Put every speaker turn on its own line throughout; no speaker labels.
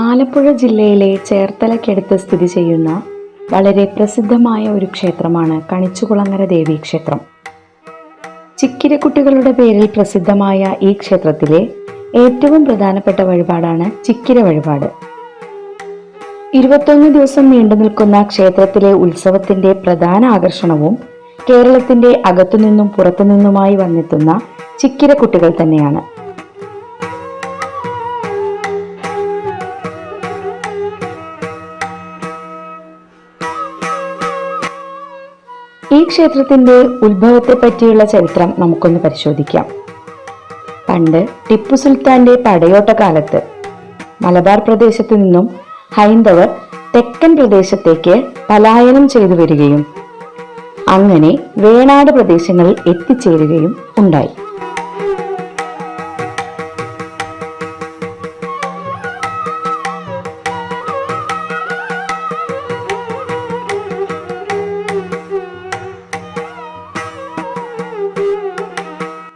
ആലപ്പുഴ ജില്ലയിലെ ചേർത്തലയ്ക്കടുത്ത് സ്ഥിതി ചെയ്യുന്ന വളരെ പ്രസിദ്ധമായ ഒരു ക്ഷേത്രമാണ് കണിച്ചുകുളങ്ങര ദേവീക്ഷേത്രം. ചിക്കിരക്കുട്ടികളുടെ പേരിൽ പ്രസിദ്ധമായ ഈ ക്ഷേത്രത്തിലെ ഏറ്റവും പ്രധാനപ്പെട്ട വഴിപാടാണ് ചിക്കിര വഴിപാട്. 21 ദിവസം നീണ്ടു നിൽക്കുന്ന ക്ഷേത്രത്തിലെ ഉത്സവത്തിന്റെ പ്രധാന ആകർഷണവും കേരളത്തിന്റെ അകത്തുനിന്നും പുറത്തുനിന്നുമായി വന്നെത്തുന്ന ചിക്കിരക്കുട്ടികൾ തന്നെയാണ്. ഈ ക്ഷേത്രത്തിന്റെ ഉത്ഭവത്തെ പറ്റിയുള്ള ചരിത്രം നമുക്കൊന്ന് പരിശോധിക്കാം. പണ്ട് ടിപ്പു സുൽത്താന്റെ പടയോട്ട കാലത്ത് മലബാർ പ്രദേശത്തു നിന്നും ഹൈന്ദവർ തെക്കൻ പ്രദേശത്തേക്ക് പലായനം ചെയ്തു വരികയും അങ്ങനെ വേണാട് പ്രദേശങ്ങളിൽ എത്തിച്ചേരുകയും ഉണ്ടായി.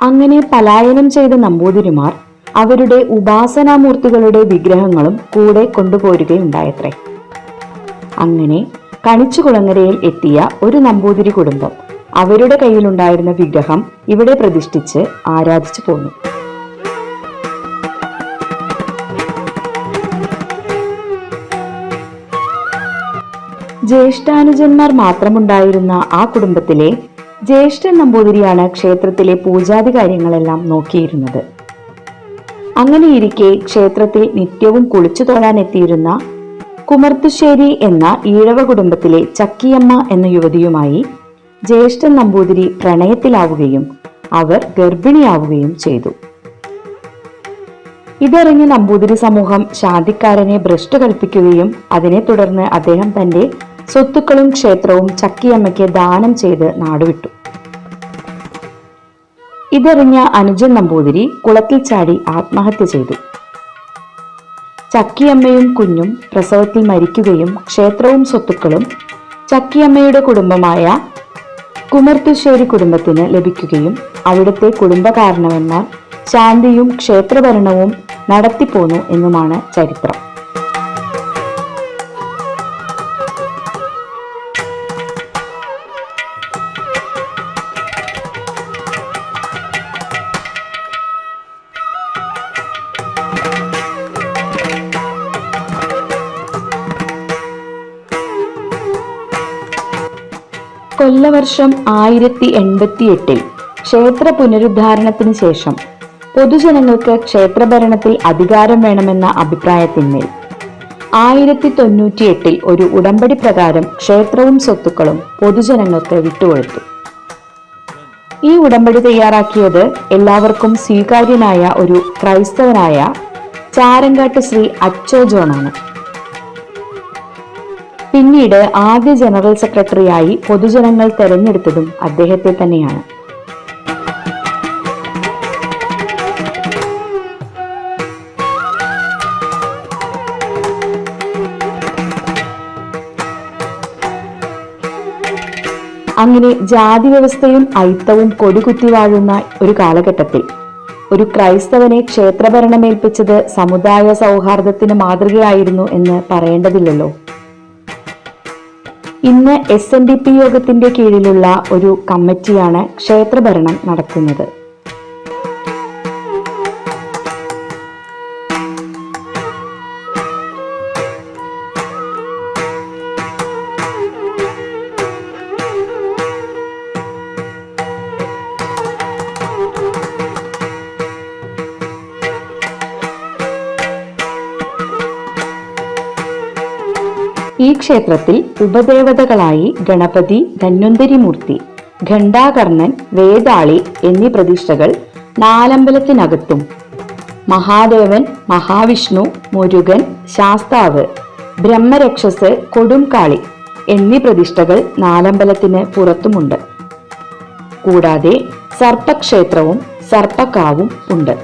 അങ്ങനെ പലായനം ചെയ്ത നമ്പൂതിരിമാർ അവരുടെ ഉപാസനാമൂർത്തികളുടെ വിഗ്രഹങ്ങളും കൂടെ കൊണ്ടുപോരുകയുണ്ടായത്രേ. അങ്ങനെ കണിച്ചുകുളങ്ങരയിൽ എത്തിയ ഒരു നമ്പൂതിരി കുടുംബം അവരുടെ കയ്യിലുണ്ടായിരുന്ന വിഗ്രഹം ഇവിടെ പ്രതിഷ്ഠിച്ച് ആരാധിച്ചു പോന്നു. ജ്യേഷ്ഠാനുജന്മാർ മാത്രമുണ്ടായിരുന്ന ആ കുടുംബത്തിലെ ജ്യേഷ്ഠൻ നമ്പൂതിരിയാണ് ക്ഷേത്രത്തിലെ പൂജാതി കാര്യങ്ങളെല്ലാം നോക്കിയിരുന്നത്. അങ്ങനെയിരിക്കെ ക്ഷേത്രത്തിൽ നിത്യവും കുളിച്ചു തൊഴാൻ എത്തിയിരുന്ന കുമർത്തുശ്ശേരി എന്ന ഈഴവ കുടുംബത്തിലെ ചക്കിയമ്മ എന്ന യുവതിയുമായി ജ്യേഷ്ഠൻ നമ്പൂതിരി പ്രണയത്തിലാവുകയും അവർ ഗർഭിണിയാവുകയും ചെയ്തു. ഇതറിഞ്ഞ് നമ്പൂതിരി സമൂഹം ശാന്തിക്കാരനെ ഭ്രഷ്ട് കൽപ്പിക്കുകയും അതിനെ തുടർന്ന് അദ്ദേഹം തന്റെ സ്വത്തുക്കളും ക്ഷേത്രവും ചക്കിയമ്മയ്ക്ക് ദാനം ചെയ്ത് നാടുവിട്ടു. ഇതറിഞ്ഞ അനുജൻ നമ്പൂതിരി കുളത്തിൽ ചാടി ആത്മഹത്യ ചെയ്തു. ചക്കിയമ്മയും കുഞ്ഞും പ്രസവത്തിൽ മരിക്കുകയും ക്ഷേത്രവും സ്വത്തുക്കളും ചക്കിയമ്മയുടെ കുടുംബമായ കുമർത്തുശ്ശേരി കുടുംബത്തിന് ലഭിക്കുകയും അവിടുത്തെ കുടുംബകാരണവന്മാർ ശാന്തിയും ക്ഷേത്രഭരണവും നടത്തിപ്പോന്നു എന്നുമാണ് ചരിത്രം. കൊല്ലവർഷം 1088 ക്ഷേത്ര പുനരുദ്ധാരണത്തിന് ശേഷം പൊതുജനങ്ങൾക്ക് ക്ഷേത്രഭരണത്തിൽ അധികാരം വേണമെന്ന അഭിപ്രായത്തിന്മേൽ 1098 ഒരു ഉടമ്പടി പ്രകാരം ക്ഷേത്രവും സ്വത്തുക്കളും പൊതുജനങ്ങൾക്ക് വിട്ടുകൊടുത്തു. ഈ ഉടമ്പടി തയ്യാറാക്കിയത് എല്ലാവർക്കും സ്വീകാര്യനായ ഒരു ക്രൈസ്തവനായ ചാരങ്കാട്ട് ശ്രീ അച്ചോ ജോണാണ്. പിന്നീട് ആദ്യ ജനറൽ സെക്രട്ടറിയായി പൊതുജനങ്ങൾ തെരഞ്ഞെടുത്തതും അദ്ദേഹത്തെ തന്നെയാണ്. അങ്ങനെ ജാതി വ്യവസ്ഥയും ഐത്തവും കൊടികുത്തി വാഴുന്ന ഒരു കാലഘട്ടത്തിൽ ഒരു ക്രൈസ്തവനെ ക്ഷേത്രഭരണമേൽപ്പിച്ചത് സമുദായ സൗഹാർദ്ദത്തിന് മാതൃകയായിരുന്നു എന്ന് പറയേണ്ടതില്ലല്ലോ. ഇന്ന് SNDP യോഗത്തിന്റെ കീഴിലുള്ള ഒരു കമ്മിറ്റിയാണ് ക്ഷേത്രഭരണം നടത്തുന്നത്. ഈ ക്ഷേത്രത്തിൽ ഉപദേവതകളായി ഗണപതി, ധന്വന്തരിമൂർത്തി, ഘണ്ടാകർണൻ, വേതാളി എന്നീ പ്രതിഷ്ഠകൾ നാലമ്പലത്തിനകത്തും മഹാദേവൻ, മഹാവിഷ്ണു, മുരുകൻ, ശാസ്താവ്, ബ്രഹ്മരക്ഷസ്, കൊടുംകാളി എന്നീ പ്രതിഷ്ഠകൾ നാലമ്പലത്തിന് പുറത്തുമുണ്ട്. കൂടാതെ സർപ്പക്ഷേത്രവും സർപ്പക്കാവും ഉണ്ട്.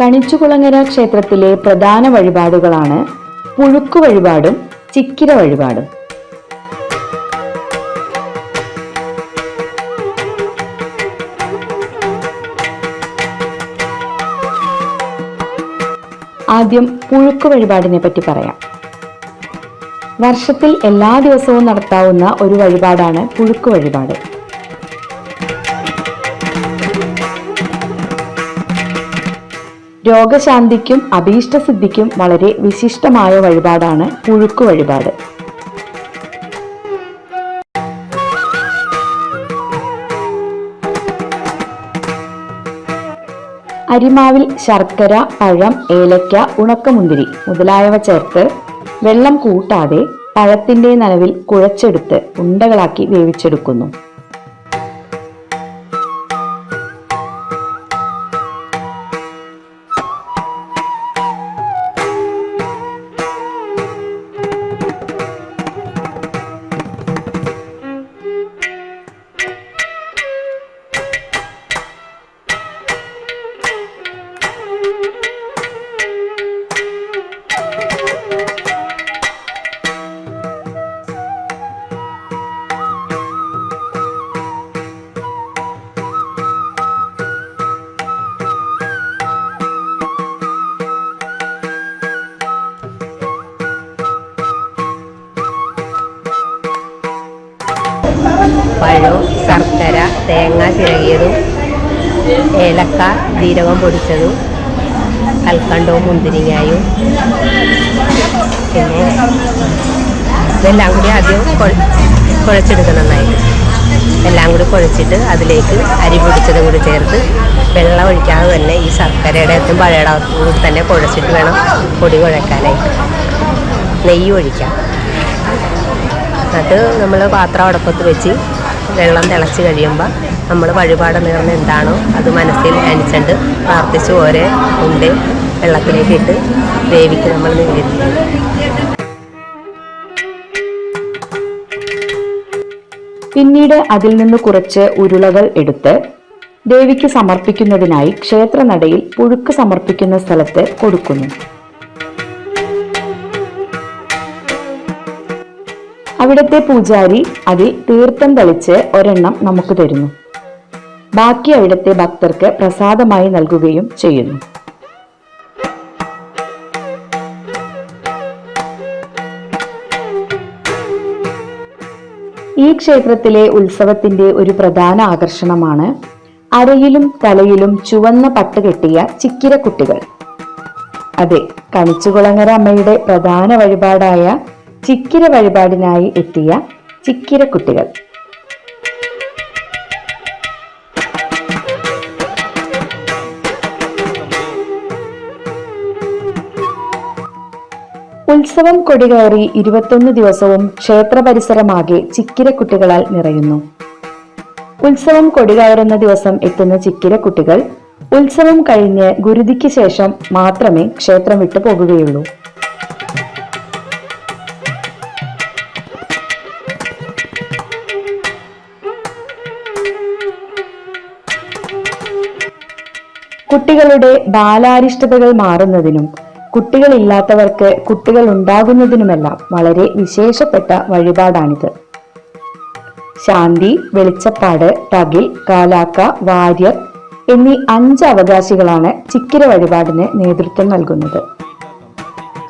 കണിച്ചുകുളങ്ങര ക്ഷേത്രത്തിലെ പ്രധാന വഴിപാടുകളാണ് പുഴുക്ക് വഴിപാടും ചിക്കിര വഴിപാടും. ആദ്യം പുഴുക്ക് വഴിപാടിനെ പറ്റി പറയാം. വർഷത്തിൽ എല്ലാ ദിവസവും നടത്താവുന്ന ഒരു വഴിപാടാണ് പുഴുക്ക് വഴിപാട്. രോഗശാന്തിക്കും അഭീഷ്ടസിദ്ധിക്കും വളരെ വിശിഷ്ടമായ വഴിപാടാണ് പുഴുക്ക് വഴിപാട്. അരിമാവിൽ ശർക്കര, പഴം, ഏലക്ക, ഉണക്കമുന്തിരി മുതലായവ ചേർത്ത് വെള്ളം കൂട്ടാതെ പഴത്തിന്റെ നനവിൽ കുഴച്ചെടുത്ത് ഉണ്ടകളാക്കി വേവിച്ചെടുക്കുന്നു.
പഴം, ശർക്കര, തേങ്ങ ചിരകിയതും, ഏലക്ക, ജീരകം പൊടിച്ചതും, കൽക്കണ്ടവും മുന്തിരിങ്ങായും, പിന്നെ ഇതെല്ലാം കൂടി ആദ്യം കുഴച്ചെടുക്കണം നന്നായിട്ട്. എല്ലാം കൂടി കുഴച്ചിട്ട് അതിലേക്ക് അരി പൊടിച്ചതും കൂടി ചേർത്ത് വെള്ളം ഒഴിക്കാതെ തന്നെ ഈ ശർക്കരയുടെ അകത്തും പഴയുടെ അകത്തും കൂടി തന്നെ കുഴച്ചിട്ട് വേണം പൊടി കുഴക്കാനായിട്ട്. നെയ്യ് ഒഴിക്കാം. അത് നമ്മൾ പാത്രം അടുപ്പത്ത് വെച്ച് വെള്ളം തിളച്ച് കഴിയുമ്പോൾ നമ്മൾ വഴിപാട് നേർന്ന് എന്താണോ അത് മനസ്സിൽ ധ്യാനിച്ചുകൊണ്ട് പ്രാർത്ഥിച്ച് ഓരോ ഉണ്ട് വെള്ളത്തിലേക്ക് ഇട്ട് വേവിക്ക് നമ്മൾ നിവേദിക്കും.
പിന്നീട് അതിൽ നിന്ന് കുറച്ച് ഉരുളകൾ എടുത്ത് ദേവിക്ക് സമർപ്പിക്കുന്നതിനായി ക്ഷേത്രനടയിൽ പുഴുക്ക് സമർപ്പിക്കുന്ന സ്ഥലത്ത് കൊടുക്കുന്നു. അവിടുത്തെ പൂജാരി അതിൽ തീർത്ഥം തളിച്ച് ഒരെണ്ണം നമുക്ക് തരുന്നു. ബാക്കി അവിടുത്തെ ഭക്തർക്ക് പ്രസാദമായി നൽകുകയും ചെയ്യുന്നു. ഈ ക്ഷേത്രത്തിലെ ഉത്സവത്തിന്റെ ഒരു പ്രധാന ആകർഷണമാണ് അരയിലും തലയിലും ചുവന്ന പട്ട് കെട്ടിയ ചിക്കിര കുട്ടികൾ. അതെ, കണിച്ചുകുളങ്ങര അമ്മയുടെ പ്രധാന വഴിപാടായ ചിക്കിര വഴിപാടിനായി എത്തിയ ചിക്കിര കുട്ടികൾ. ഉത്സവം കൊടികയറി 21 ദിവസവും ക്ഷേത്ര പരിസരമാകെ ചിക്കിര കുട്ടികളാൽ നിറയുന്നു. ഉത്സവം കൊടികയറുന്ന ദിവസം എത്തുന്ന ചിക്കിര കുട്ടികൾ ഉത്സവം കഴിഞ്ഞ് ഗുരുതിക്ക് ശേഷം മാത്രമേ ക്ഷേത്രം വിട്ടു പോകുകയുള്ളൂ. കുട്ടികളുടെ ബാലാരിഷ്ടതകൾ മാറുന്നതിനും കുട്ടികളില്ലാത്തവർക്ക് കുട്ടികൾ ഉണ്ടാകുന്നതിനുമെല്ലാം വളരെ വിശേഷപ്പെട്ട വഴിപാടാണിത്. ശാന്തി, വെളിച്ചപ്പാട്, തകിൽ, കാലാക്ക, വാര്യർ എന്നീ 5 അവകാശികളാണ് ചിക്കിര വഴിപാടിന് നേതൃത്വം നൽകുന്നത്.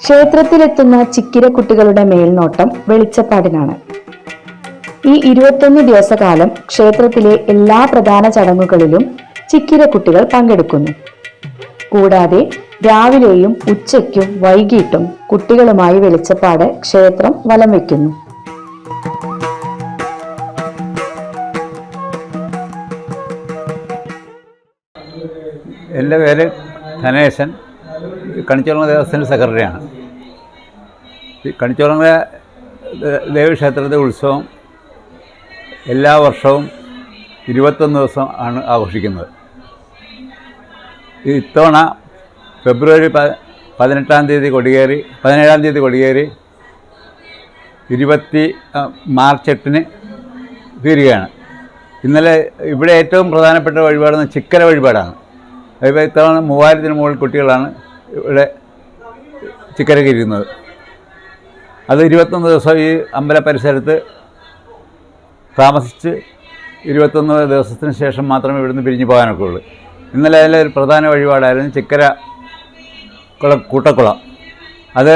ക്ഷേത്രത്തിലെത്തുന്ന ചിക്കിര കുട്ടികളുടെ മേൽനോട്ടം വെളിച്ചപ്പാടിനാണ്. ഈ 21 ദിവസകാലം ക്ഷേത്രത്തിലെ എല്ലാ പ്രധാന ചടങ്ങുകളിലും ചിക്കിര കുട്ടികൾ പങ്കെടുക്കുന്നു. കൂടാതെ രാവിലെയും ഉച്ചയ്ക്കും വൈകിട്ടും കുട്ടികളുമായി വെളിച്ചപ്പാട് ക്ഷേത്രം വലം വയ്ക്കുന്നു.
എൻ്റെ പേര് ധനേശൻ, കണിച്ചുകുളങ്ങര ദേവസ്ഥൻ്റെ സെക്രട്ടറിയാണ്. കണിച്ചുകുളങ്ങര ദേവീക്ഷേത്രത്തിലെ ഉത്സവം എല്ലാ വർഷവും 21 ദിവസം ആണ് ആഘോഷിക്കുന്നത്. ഇത്തവണ ഫെബ്രുവരി 17-ാം തീയതി കൊടിയേറി മാർച്ച് 8-ന് തീരുകയാണ്. ഇന്നലെ ഇവിടെ ഏറ്റവും പ്രധാനപ്പെട്ട വഴിപാടെന്ന് ചിക്കര വഴിപാടാണ്. ഇപ്പോൾ ഇത്തവണ 3000-ന് മുകളിൽ കുട്ടികളാണ് ഇവിടെ ചിക്കരയ്ക്ക് ഇരുന്നത്. അത് 21 ദിവസം ഈ അമ്പല പരിസരത്ത് താമസിച്ച് 21 ദിവസത്തിന് ശേഷം മാത്രമേ ഇവിടുന്ന് പിരിഞ്ഞു പോകാനൊക്കെ ഉള്ളൂ. ഇന്നലെ അതിലെ ഒരു പ്രധാന വഴിപാടായിരുന്നു ചിക്കര കൂട്ടക്കുളം. അത്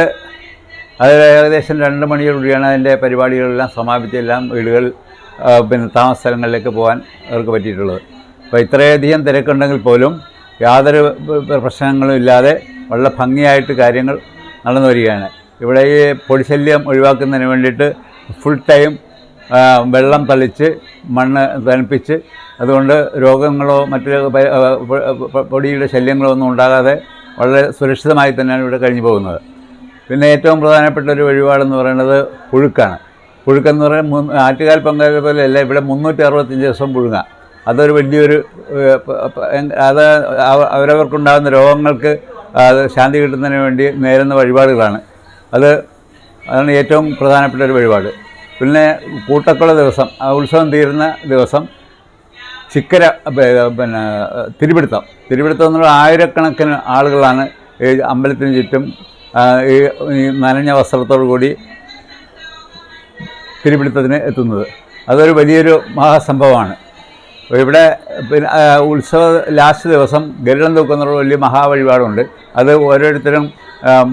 ഏകദേശം 2 മണിയോടുകൂടിയാണ് അതിൻ്റെ പരിപാടികളെല്ലാം സമാപിച്ച് എല്ലാം വീടുകൾ പിന്നെ താമസ സ്ഥലങ്ങളിലേക്ക് പോകാൻ അവർക്ക് പറ്റിയിട്ടുള്ളത്. അപ്പോൾ ഇത്രയധികം തിരക്കുണ്ടെങ്കിൽ പോലും യാതൊരു പ്രശ്നങ്ങളും ഇല്ലാതെ വളരെ ഭംഗിയായിട്ട് കാര്യങ്ങൾ നടന്നു വരികയാണ്. ഇവിടെ ഈ പൊടിശല്യം ഒഴിവാക്കുന്നതിന് വേണ്ടിയിട്ട് ഫുൾ ടൈം വെള്ളം തളിച്ച് മണ്ണ് തണുപ്പിച്ച്, അതുകൊണ്ട് രോഗങ്ങളോ മറ്റ് പൊടിയുടെ ശല്യങ്ങളോ ഒന്നും ഉണ്ടാകാതെ വളരെ സുരക്ഷിതമായി തന്നെയാണ് ഇവിടെ കഴിഞ്ഞു പോകുന്നത്. പിന്നെ ഏറ്റവും പ്രധാനപ്പെട്ട ഒരു വഴിപാടെന്ന് പറയുന്നത് പുഴുക്കാണ്. പുഴുക്കെന്ന് പറയുന്നത് ആറ്റുകാൽ പൊങ്കാല പോലെയല്ല, ഇവിടെ 365 ദിവസം പുഴുങ്ങ. അതൊരു വലിയൊരു അത് അവരവർക്കുണ്ടാകുന്ന രോഗങ്ങൾക്ക് അത് ശാന്തി കിട്ടുന്നതിന് വേണ്ടി നേരുന്ന വഴിപാടുകളാണ്. അതാണ് ഏറ്റവും പ്രധാനപ്പെട്ട ഒരു വഴിപാട്. പിന്നെ കൂട്ടക്കുള ദിവസം, ഉത്സവം തീരുന്ന ദിവസം ചിക്കര പിന്നെ തിരുപിടുത്തം എന്നുള്ള ആയിരക്കണക്കിന് ആളുകളാണ് ഈ അമ്പലത്തിന് ചുറ്റും ഈ നനഞ്ഞ വസ്ത്രത്തോടു കൂടി തിരുപിടുത്തത്തിന് എത്തുന്നത്. അതൊരു വലിയൊരു മഹാസംഭവമാണ്. ഇവിടെ പിന്നെ ഉത്സവ ലാസ്റ്റ് ദിവസം ഗരുഡൻ തൂക്കുന്നുള്ള വലിയ മഹാവഴിപാടുണ്ട്. അത് ഓരോരുത്തരും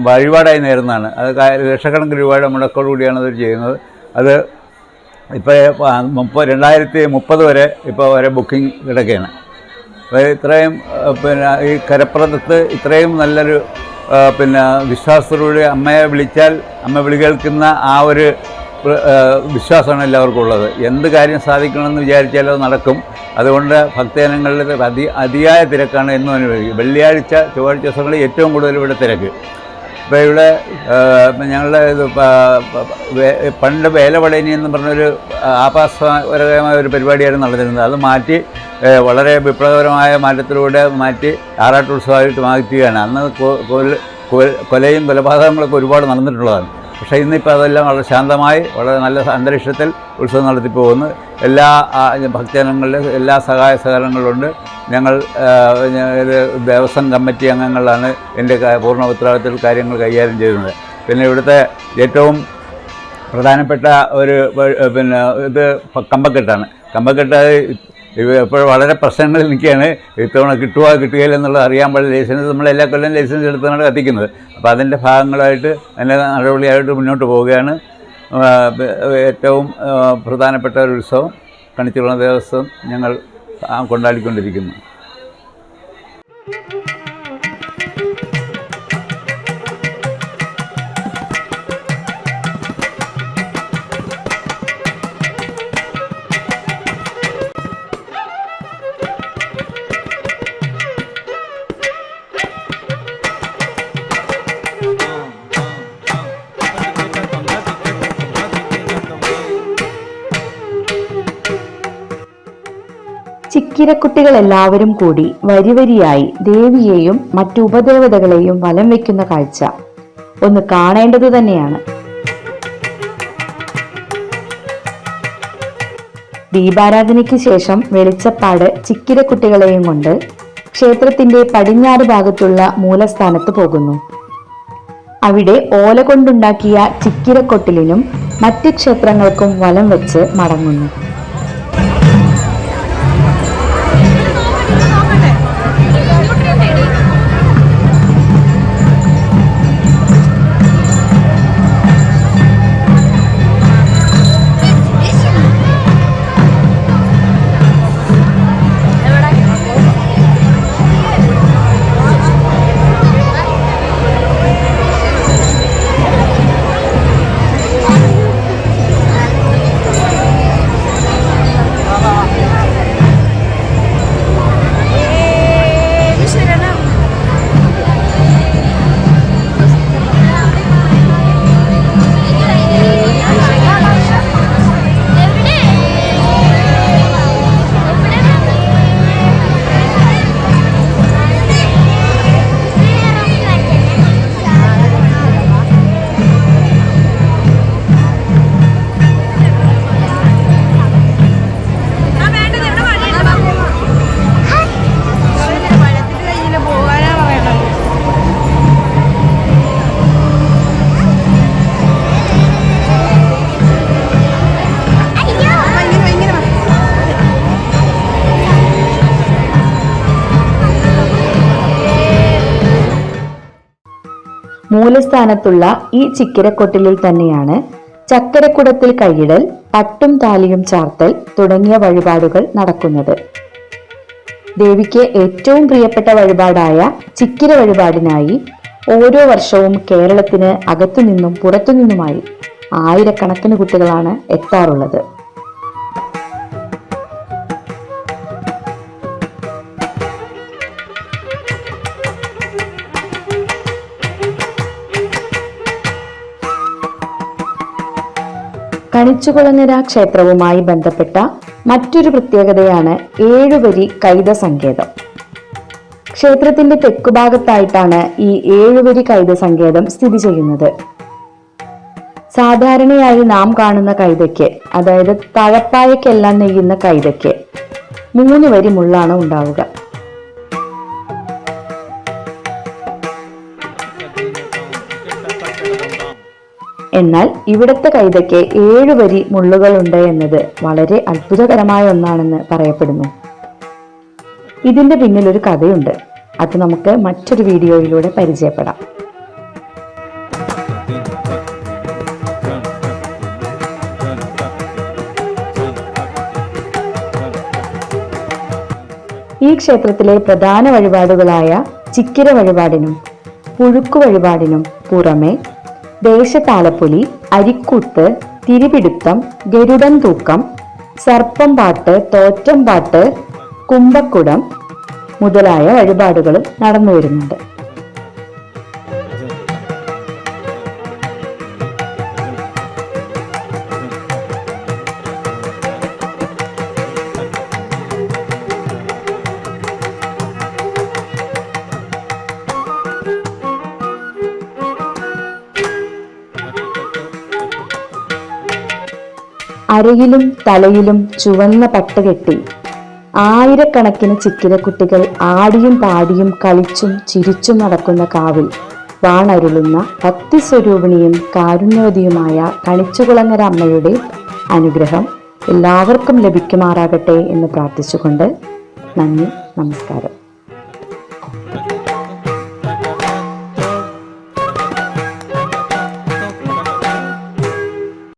വഴിപാടായി നേരുന്നതാണ്. അത് ലക്ഷക്കണക്കിന് രൂപയുടെ മുടക്കോടുകൂടിയാണ് അത് ചെയ്യുന്നത്. അത് ഇപ്പോൾ 2030 വരെ വരെ ബുക്കിംഗ് കിടക്കുകയാണ്. ഇത്രയും പിന്നെ ഈ കരപ്രദത്ത് ഇത്രയും നല്ലൊരു പിന്നെ വിശ്വാസത്തോടുകൂടി അമ്മയെ വിളിച്ചാൽ അമ്മ വിളി കേൾക്കുന്ന ആ ഒരു വിശ്വാസമാണ് എല്ലാവർക്കും ഉള്ളത്. എന്ത് കാര്യം സാധിക്കണമെന്ന് വിചാരിച്ചാൽ അത് നടക്കും. അതുകൊണ്ട് ഭക്തജനങ്ങളിൽ അതിയായ തിരക്കാണ് എന്നും അനുഭവിക്കുക. വെള്ളിയാഴ്ച ചൊവ്വാഴ്ച ദിവസങ്ങളിൽ ഏറ്റവും കൂടുതൽ ഇവിടെ തിരക്ക്. ഇപ്പോൾ ഇവിടെ ഞങ്ങളുടെ ഇത് പണ്ട് വേലവടേനി എന്ന് പറഞ്ഞൊരു ആഭാസപരമായ ഒരു പരിപാടിയായിരുന്നു നടന്നിരുന്നത്. അത് മാറ്റി വളരെ വിപ്ലവകരമായ മാറ്റത്തിലൂടെ മാറ്റി ആറാട്ടുത്സവമായിട്ട് മാറ്റുകയാണ്. അന്ന് കൊലയും കൊലപാതകങ്ങളൊക്കെ ഒരുപാട് നടന്നിട്ടുള്ളതാണ്. പക്ഷേ ഇന്നിപ്പോൾ അതെല്ലാം വളരെ ശാന്തമായി വളരെ നല്ല അന്തരീക്ഷത്തിൽ ഉത്സവം നടത്തിപ്പോകുന്നു. എല്ലാ ഭക്തജനങ്ങളുടെ എല്ലാ സഹായ സഹകരണങ്ങളുണ്ട്. ഞങ്ങൾ ദേവസ്വം കമ്മിറ്റി അംഗങ്ങളാണ് എൻ്റെ പൂർണ്ണ ഉത്തരവാദിത്തത്തിൽ കാര്യങ്ങൾ കൈകാര്യം ചെയ്യുന്നത്. പിന്നെ ഇവിടുത്തെ ഏറ്റവും പ്രധാനപ്പെട്ട ഒരു പിന്നെ ഇത് കമ്പക്കെട്ടാണ്. കമ്പക്കെട്ട് ഇപ്പോൾ വളരെ പ്രശ്നങ്ങളിൽ നിൽക്കുകയാണ്. ഇത്തവണ കിട്ടുകയില്ല എന്നുള്ളത് അറിയാൻ പാടില്ല. ലൈസൻസ് നമ്മളെല്ലാ കൊല്ലം ലൈസൻസ് എടുത്താണ് കത്തിക്കുന്നത്. അപ്പോൾ അതിൻ്റെ ഭാഗങ്ങളായിട്ട് അതിൻ്റെ നടപടിയായിട്ട് മുന്നോട്ട് പോവുകയാണ്. ഏറ്റവും പ്രധാനപ്പെട്ട ഒരു ഉത്സവം കണിച്ചുകുളം ദേവസ്വം ഞങ്ങൾ കൊണ്ടാടിക്കൊണ്ടിരിക്കുന്നു.
ചിക്കിരക്കുട്ടികളെല്ലാവരും കൂടി വരിവരിയായി ദേവിയെയും മറ്റു ഉപദേവതകളെയും വലം വയ്ക്കുന്ന കാഴ്ച ഒന്ന് കാണേണ്ടതു തന്നെയാണ്. ദീപാരാധനയ്ക്ക് ശേഷം വെളിച്ചപ്പാട് ചിക്കിരക്കുട്ടികളെയും കൊണ്ട് ക്ഷേത്രത്തിന്റെ പടിഞ്ഞാറ് ഭാഗത്തുള്ള മൂലസ്ഥാനത്ത് പോകുന്നു. അവിടെ ഓല കൊണ്ടുണ്ടാക്കിയ ചിക്കിരക്കൊട്ടിലിനും മറ്റ് ക്ഷേത്രങ്ങൾക്കും വലം വെച്ച് മടങ്ങുന്നു. മൂലസ്ഥാനത്തുള്ള ഈ ചിക്കിരക്കൊട്ടിലിൽ തന്നെയാണ് ചക്കരക്കുടത്തിൽ കൈയിടൽ, പട്ടും താലിയും ചാർത്തൽ തുടങ്ങിയ വഴിപാടുകൾ നടക്കുന്നത്. ദേവിക്ക് ഏറ്റവും പ്രിയപ്പെട്ട വഴിപാടായ ചിക്കിര വഴിപാടിനായി ഓരോ വർഷവും കേരളത്തിന് അകത്തുനിന്നും പുറത്തുനിന്നുമായി ആയിരക്കണക്കിന് കുട്ടികളാണ് എത്താറുള്ളത്. കണിച്ചുകുളങ്ങര ക്ഷേത്രവുമായി ബന്ധപ്പെട്ട മറ്റൊരു പ്രത്യേകതയാണ് 7 വരി കൈത സങ്കേതം. ക്ഷേത്രത്തിന്റെ തെക്കുഭാഗത്തായിട്ടാണ് ഈ 7 വരി കൈത സങ്കേതം സ്ഥിതി ചെയ്യുന്നത്. സാധാരണയായി നാം കാണുന്ന കൈതയ്ക്ക്, അതായത് തഴപ്പായക്കെല്ലാം നെയ്യുന്ന കൈതയ്ക്ക് 3 വരി മുള്ളാണ് ഉണ്ടാവുക. എന്നാൽ ഇവിടത്തെ കൈതയ്ക്ക് 7 വരി മുള്ളുകളുണ്ട് എന്നത് വളരെ അത്ഭുതകരമായ ഒന്നാണെന്ന് പറയപ്പെടുന്നു. ഇതിന്റെ പിന്നിൽ ഒരു കഥയുണ്ട്. അത് നമുക്ക് മറ്റൊരു വീഡിയോയിലൂടെ പരിചയപ്പെടാം. ഈ ക്ഷേത്രത്തിലെ പ്രധാന വഴിപാടുകളായ ചിക്കിര വഴിപാടിനും പുഴുക്കു വഴിപാടിനും പുറമെ ദേശതാലപ്പൊലി, അരിക്കൂത്ത്, തിരിപിടുത്തം, ഗരുഡൻ തൂക്കം, സർപ്പം പാട്ട്, തോറ്റം പാട്ട്, കുംഭക്കുടം മുതലായ വഴിപാടുകളും നടന്നു വരുന്നുണ്ട്. അരയിലും തലയിലും ചുവന്ന പട്ട് കെട്ടി ആയിരക്കണക്കിന് ചിക്കിരക്കുട്ടികൾ ആടിയും പാടിയും കളിച്ചും ചിരിച്ചും നടക്കുന്ന കാവിൽ വാണരുളുന്ന ഭക്തിസ്വരൂപിണിയും കാരുണ്യവതിയുമായ കണിച്ചുകുളങ്ങര അമ്മയുടെ അനുഗ്രഹം എല്ലാവർക്കും ലഭിക്കുമാറാകട്ടെ എന്ന് പ്രാർത്ഥിച്ചുകൊണ്ട് നന്ദി, നമസ്കാരം.